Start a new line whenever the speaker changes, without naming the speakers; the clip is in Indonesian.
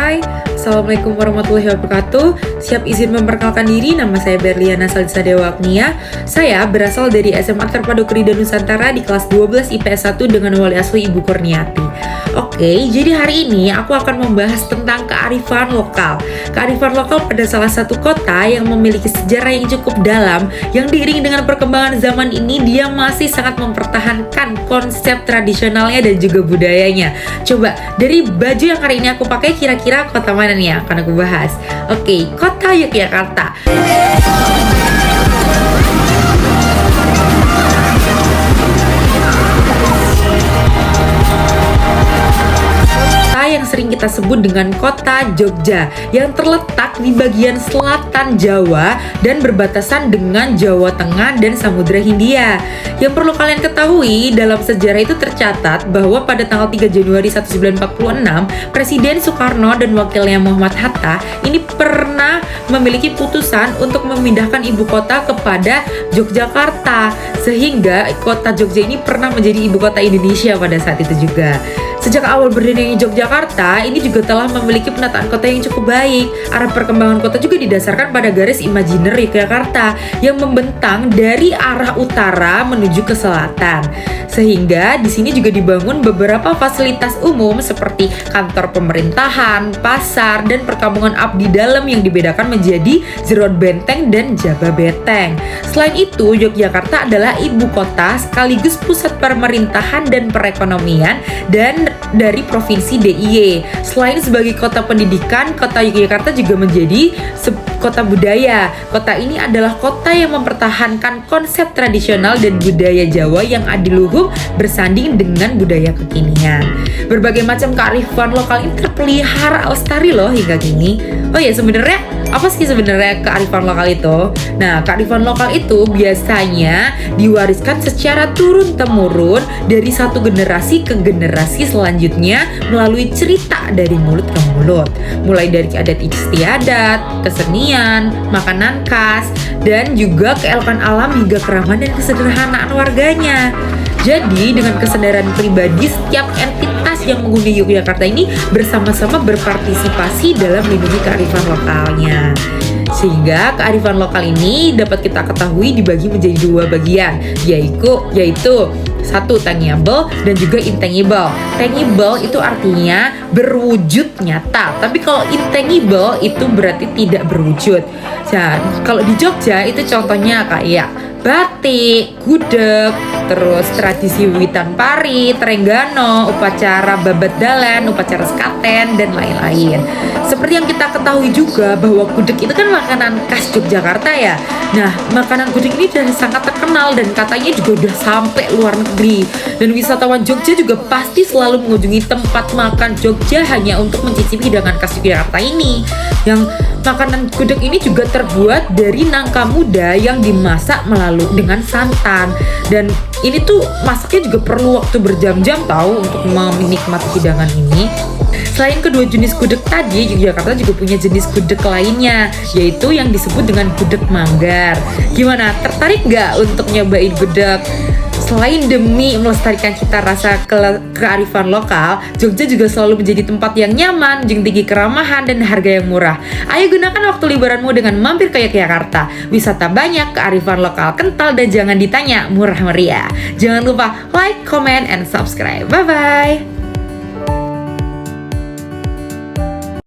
Hai, Assalamualaikum warahmatullahi wabarakatuh. Siap izin memperkenalkan diri, nama saya Berliana Salisa Dewa Agnia. Saya berasal dari SMA Terpadu Krida Nusantara di kelas 12 IPS 1 dengan wali asli Ibu Kurniati. Oke, jadi hari ini aku akan membahas tentang kearifan lokal. Kearifan lokal pada salah satu kota yang memiliki sejarah yang cukup dalam, yang diiringi dengan perkembangan zaman ini, dia masih sangat mempertahankan konsep tradisionalnya dan juga budayanya. Coba, dari baju yang hari ini aku pakai, kira-kira kota mana nih yang akan aku bahas? Oke, kota Yogyakarta. Yang sering kita sebut dengan kota Jogja, yang terletak di bagian selatan Jawa dan berbatasan dengan Jawa Tengah dan Samudra Hindia. Yang perlu kalian ketahui, dalam sejarah itu tercatat bahwa pada tanggal 3 Januari 1946, Presiden Soekarno dan wakilnya Muhammad Hatta ini pernah memiliki putusan untuk memindahkan ibu kota kepada Yogyakarta, sehingga kota Jogja ini pernah menjadi ibu kota Indonesia pada saat itu juga. Sejak awal berdirinya Yogyakarta, ini juga telah memiliki penataan kota yang cukup baik. Arah perkembangan kota juga didasarkan pada garis imajiner Yogyakarta yang membentang dari arah utara menuju ke selatan. Sehingga di sini juga dibangun beberapa fasilitas umum seperti kantor pemerintahan, pasar, dan perkampungan abdi dalam yang dibedakan menjadi Jeron Benteng dan Jababeteng. Selain itu, Yogyakarta adalah ibu kota sekaligus pusat pemerintahan dan perekonomian dan dari Provinsi DIY. Selain sebagai kota pendidikan, kota Yogyakarta juga menjadi kota budaya. Kota ini adalah kota yang mempertahankan konsep tradisional dan budaya Jawa yang adiluhung bersanding dengan budaya kekinian. Berbagai macam kearifan lokal ini terpelihara lestari loh hingga kini. Oh ya, sebenarnya apa sih sebenarnya kearifan lokal itu? Nah, kearifan lokal itu biasanya diwariskan secara turun-temurun dari satu generasi ke generasi selanjutnya melalui cerita dari mulut ke mulut. Mulai dari adat istiadat, kesenian, makanan khas, dan juga keelokan alam hingga keramahan dan kesederhanaan warganya. Jadi, dengan kesadaran pribadi, setiap entitas yang menghuni Yogyakarta ini bersama-sama berpartisipasi dalam melindungi kearifan lokalnya. Sehingga kearifan lokal ini dapat kita ketahui dibagi menjadi dua bagian, yaitu satu, tangible dan juga intangible. Tangible itu artinya berwujud nyata, tapi kalau intangible itu berarti tidak berwujud. Nah, kalau di Jogja itu contohnya kayak batik, gudeg, terus tradisi wiwitan pari, trenggano, upacara babat dalan, upacara sekaten, dan lain-lain. Seperti yang kita ketahui juga bahwa gudeg itu kan makanan khas Yogyakarta ya. Nah, makanan gudeg ini sudah sangat terkenal dan katanya juga udah sampai luar negeri. Dan wisatawan Jogja juga pasti selalu mengunjungi tempat makan Jogja hanya untuk mencicipi hidangan khas Yogyakarta ini. Yang makanan gudeg ini juga terbuat dari nangka muda yang dimasak dengan santan, dan ini tuh masaknya juga perlu waktu berjam-jam tahu untuk menikmati hidangan ini. Selain kedua jenis gudeg tadi, Yogyakarta juga punya jenis gudeg lainnya, yaitu yang disebut dengan gudeg manggar. Gimana? Tertarik nggak untuk nyobain gudeg? Selain demi melestarikan cita rasa kearifan lokal, Jogja juga selalu menjadi tempat yang nyaman, jeung tinggi keramahan dan harga yang murah. Ayo gunakan waktu liburanmu dengan mampir ke Yogyakarta. Wisata banyak, kearifan lokal kental, dan jangan ditanya, murah meriah. Jangan lupa like, comment, and subscribe. Bye-bye!